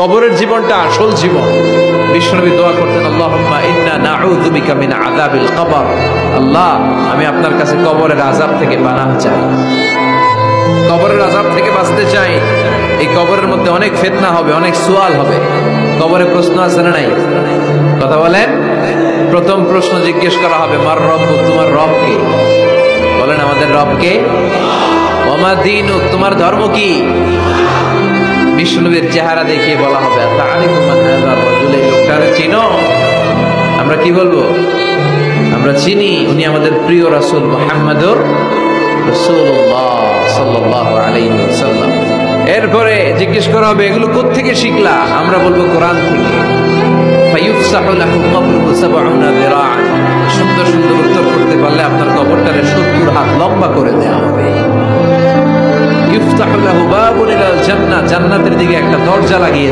কবরের জীবনটা আসল জীবন। বিশ্বনবী দোয়া করতেন, আল্লাহুম্মা ইন্না নাউযু বিকা মিন আযাবিল কবর। আল্লাহ, আমি আপনার কাছে কবরের আযাব থেকে পানাহ চাই, কবরের আযাব থেকে বাঁচতে চাই। এই কবরের মধ্যে অনেক ফিতনা হবে, অনেক সুয়াল হবে। কবরে প্রশ্ন আছে না নাই? কথা বলেন। প্রথম প্রশ্ন জিজ্ঞেস করা হবে, মার রব্বুক, তোমার রব কে? বলেন, আমাদের রব কে? ওমা দীনুক, তোমার ধর্ম কি? বিষ্ণুবীর চেহারা দেখিয়ে বলা হবে, তাআরিফু মান হাযা রাজুল, এই লোকটারে চিনো? আমরা কি বলবো? আমরা চিনি, উনি আমাদের প্রিয় রাসূল মুহাম্মদুর রাসূলুল্লাহ সাল্লাল্লাহু আলাইহি ওয়াসাল্লাম। এরপরে জিজ্ঞেস করা হবে, এগুলো কোত্থেকে শিখলা? আমরা বলবো কোরআন থেকে। ফায়ুফসাহু লাহু কবরুহু ৭০ যিরাআন। সুন্দর সুন্দর উত্তর করতে পারলে আপনার কবরটারে ৭০ হাত লম্বা করে দেওয়া হবে। ইফতাহু লাহু বাবুন ইলাল জান্নাহ, জান্নাতের দিকে একটা দরজা লাগিয়ে